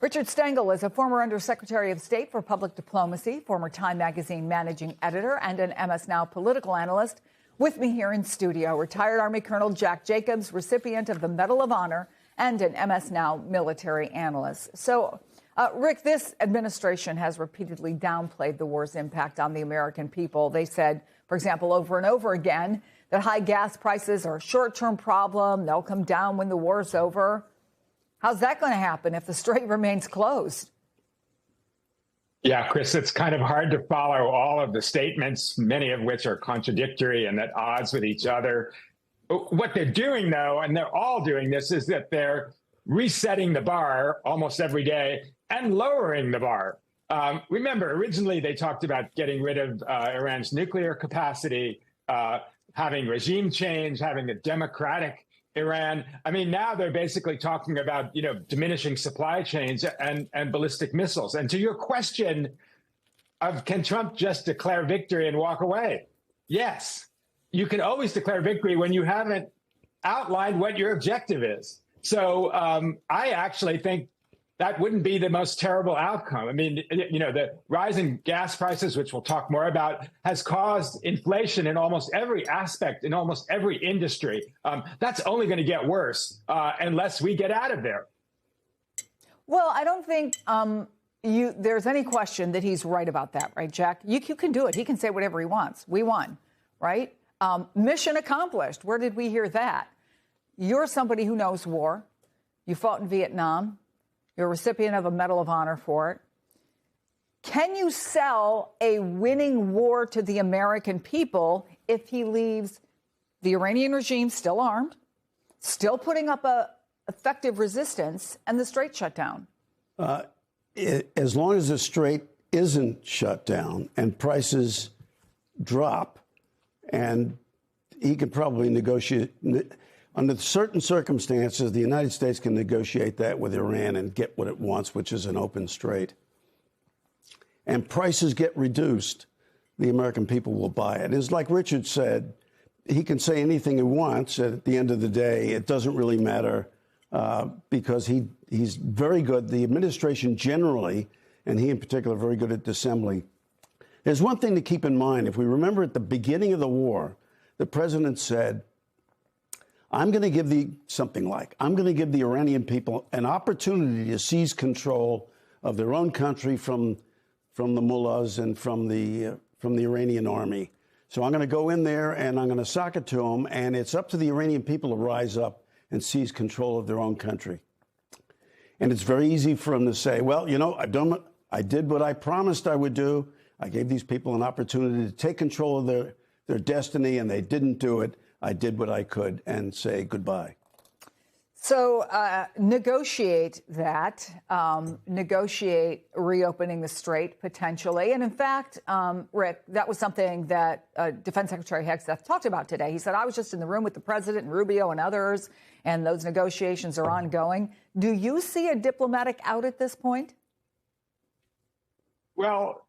Richard Stengel is a former Undersecretary of State for Public Diplomacy, former Time Magazine managing editor, and an MS Now political analyst. With me here in studio, retired Army Colonel Jack Jacobs, recipient of the Medal of Honor, and an MS Now military analyst. So, Rick, this administration has repeatedly downplayed the war's impact on the American people. They said, for example, over and over again, that high gas prices are a short-term problem. They'll come down when the war's over. How's that going to happen if the strait remains closed? Yeah, Chris, it's kind of hard to follow all of the statements, many of which are contradictory and at odds with each other. What they're doing, though, and they're all doing this, is that they're resetting the bar almost every day and lowering the bar. Remember, originally they talked about getting rid of Iran's nuclear capacity, having regime change, having a democratic Iran. I mean, now they're basically talking about, diminishing supply chains and ballistic missiles. And to your question of can Trump just declare victory and walk away? Yes, you can always declare victory when you haven't outlined what your objective is. So I actually think that wouldn't be the most terrible outcome. I mean, the rising gas prices, which we'll talk more about, has caused inflation in almost every aspect, in almost every industry. That's only going to get worse unless we get out of there. Well, I don't think there's any question that he's right about that, right, Jack? You can do it. He can say whatever he wants. We won, right? Mission accomplished. Where did we hear that? You're somebody who knows war. You fought in Vietnam. You're a recipient of a Medal of Honor for it. Can you sell a winning war to the American people if he leaves the Iranian regime still armed, still putting up a effective resistance, and the strait shut down? As long as the strait isn't shut down and prices drop, and he could probably negotiate. Under certain circumstances, the United States can negotiate that with Iran and get what it wants, which is an open strait. And prices get reduced, the American people will buy it. It's like Richard said, he can say anything he wants. At the end of the day, it doesn't really matter because he's very good. The administration generally, and he in particular, very good at dissembling. There's one thing to keep in mind. If we remember at the beginning of the war, the president said, I'm going to give the Iranian people an opportunity to seize control of their own country from the mullahs and from the Iranian army. So I'm going to go in there and I'm going to sock it to them. And it's up to the Iranian people to rise up and seize control of their own country. And it's very easy for them to say, well, I did what I promised I would do. I gave these people an opportunity to take control of their destiny, and they didn't do it. I did what I could and say goodbye. So negotiate that, negotiate reopening the strait potentially. And in fact, Rick, that was something that Defense Secretary Hegseth talked about today. He said, I was just in the room with the president and Rubio and others, and those negotiations are ongoing. Do you see a diplomatic out at this point? Well,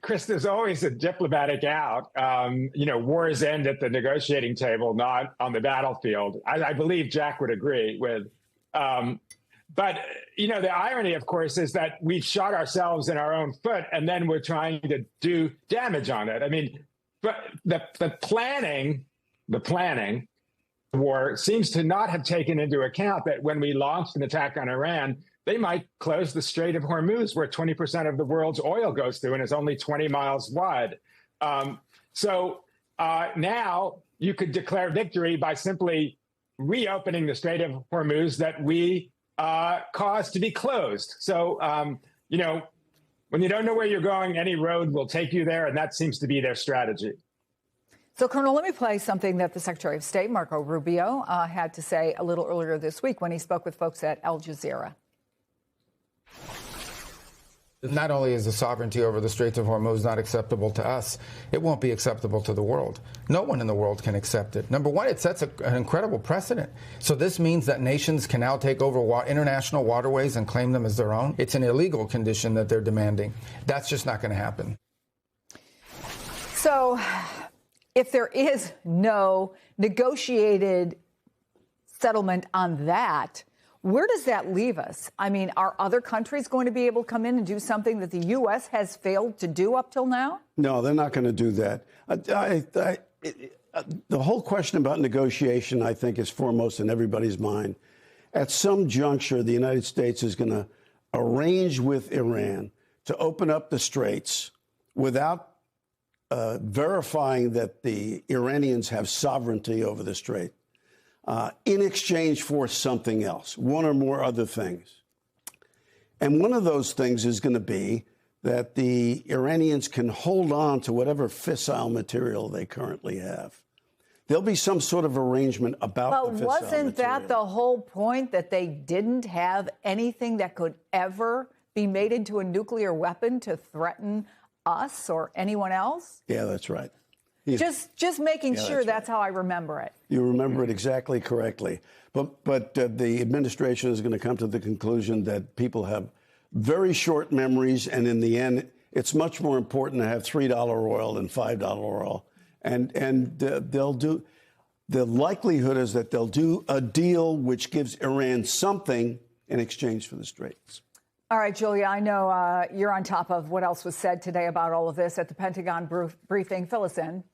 Chris, there's always a diplomatic out. Wars end at the negotiating table, not on the battlefield. I believe Jack would agree with. But the irony, of course, is that we've shot ourselves in our own foot, and then we're trying to do damage on it. I mean, but the planning war seems to not have taken into account that when we launched an attack on Iran, they might close the Strait of Hormuz, where 20% of the world's oil goes through and is only 20 miles wide. So now you could declare victory by simply reopening the Strait of Hormuz that we caused to be closed. So, when you don't know where you're going, any road will take you there, and that seems to be their strategy. So, Colonel, let me play something that the Secretary of State, Marco Rubio, had to say a little earlier this week when he spoke with folks at Al Jazeera. Not only is the sovereignty over the Straits of Hormuz not acceptable to us, it won't be acceptable to the world. No one in the world can accept it. Number one, it sets an incredible precedent. So this means that nations can now take over international waterways and claim them as their own. It's an illegal condition that they're demanding. That's just not going to happen. So if there is no negotiated settlement on that, Where does that leave us? I mean, are other countries going to be able to come in and do something that the U.S. has failed to do up till now? No, they're not going to do that. The whole question about negotiation, I think, is foremost in everybody's mind. At some juncture, the United States is going to arrange with Iran to open up the straits without verifying that the Iranians have sovereignty over the strait, in exchange for something else, one or more other things. And one of those things is going to be that the Iranians can hold on to whatever fissile material they currently have. There'll be some sort of arrangement about the fissile material. But wasn't that the whole point, that they didn't have anything that could ever be made into a nuclear weapon to threaten us or anyone else? Yeah, that's right. Just making sure that's how I remember it. You remember it exactly correctly. But the administration is going to come to the conclusion that people have very short memories, and in the end, it's much more important to have $3 oil than $5 oil. And they'll do. The likelihood is that they'll do a deal which gives Iran something in exchange for the straits. All right, Julia, I know you're on top of what else was said today about all of this at the Pentagon briefing. Fill us in.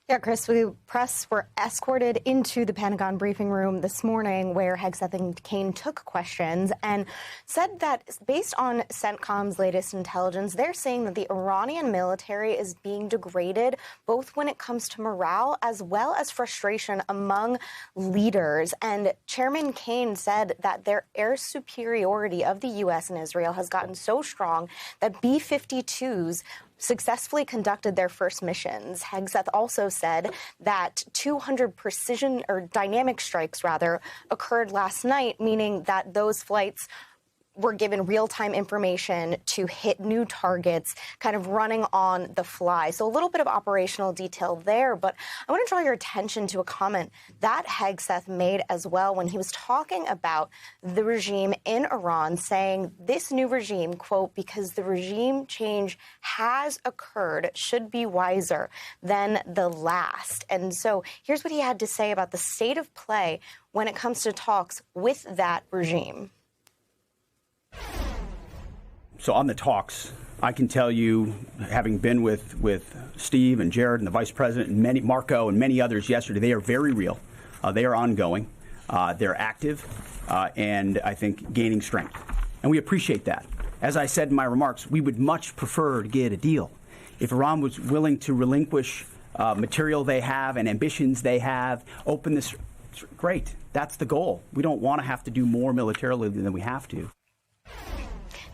Yeah, Chris, the press were escorted into the Pentagon briefing room this morning where Hegseth Kane took questions and said that based on CENTCOM's latest intelligence, they're saying that the Iranian military is being degraded, both when it comes to morale as well as frustration among leaders. And Chairman Kane said that their air superiority of the U.S. and Israel has gotten so strong that B-52s successfully conducted their first missions. Hegseth also said that 200 precision or dynamic strikes, rather, occurred last night, meaning that those flights were given real-time information to hit new targets, kind of running on the fly. So a little bit of operational detail there, but I want to draw your attention to a comment that Hegseth made as well when he was talking about the regime in Iran, saying this new regime, quote, because the regime change has occurred, should be wiser than the last. And so here's what he had to say about the state of play when it comes to talks with that regime. So on the talks, I can tell you, having been with Steve and Jared and the vice president and Marco and many others yesterday, they are very real. They are ongoing. They're active and I think gaining strength. And we appreciate that. As I said in my remarks, we would much prefer to get a deal. If Iran was willing to relinquish material they have and ambitions they have, open this, great. That's the goal. We don't want to have to do more militarily than we have to.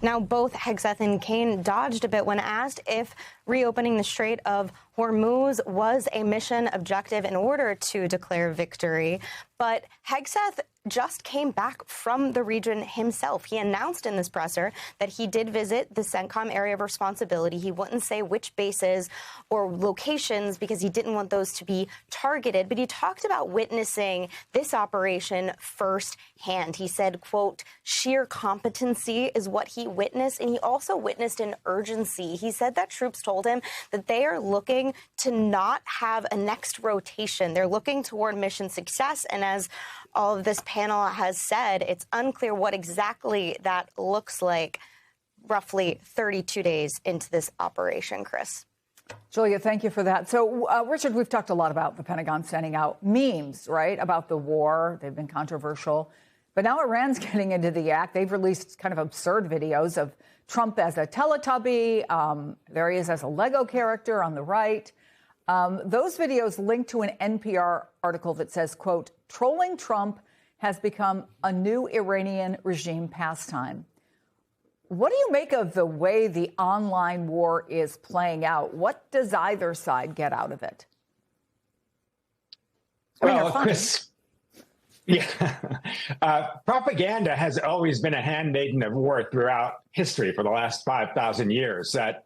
Now, both Hegseth and Kane dodged a bit when asked if reopening the Strait of Hormuz was a mission objective in order to declare victory. But Hegseth just came back from the region himself. He announced in this presser that he did visit the CENTCOM area of responsibility. He wouldn't say which bases or locations because he didn't want those to be targeted. But he talked about witnessing this operation firsthand. He said, quote, sheer competency is what he witnessed. And he also witnessed an urgency. He said that troops told him that they are looking to not have a next rotation. They're looking toward mission success. And as all of this panel has said, it's unclear what exactly that looks like roughly 32 days into this operation, Chris. Julia, thank you for that. So, Richard, we've talked a lot about the Pentagon sending out memes, right, about the war. They've been controversial. But now Iran's getting into the act. They've released kind of absurd videos of Trump as a Teletubby. There he is as a Lego character on the right. Those videos link to an NPR article that says, quote, trolling Trump has become a new Iranian regime pastime. What do you make of the way the online war is playing out? What does either side get out of it? Well, Chris, yeah, propaganda has always been a handmaiden of war throughout history for the last 5,000 years. That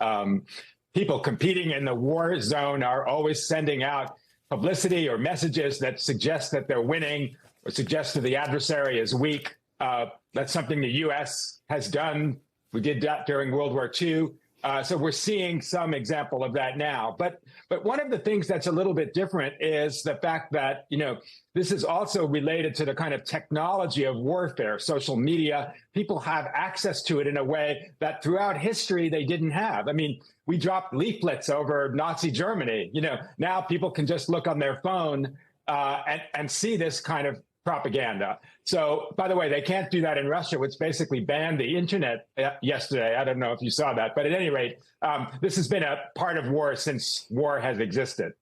people competing in the war zone are always sending out publicity or messages that suggest that they're winning or suggest that the adversary is weak. That's something the U.S. has done. We did that during World War II. So we're seeing some example of that now. But one of the things that's a little bit different is the fact that, this is also related to the kind of technology of warfare, social media. People have access to it in a way that throughout history they didn't have. I mean, we dropped leaflets over Nazi Germany. Now people can just look on their phone and see this kind of propaganda. So, by the way, they can't do that in Russia, which basically banned the internet yesterday. I don't know if you saw that, but at any rate, this has been a part of war since war has existed.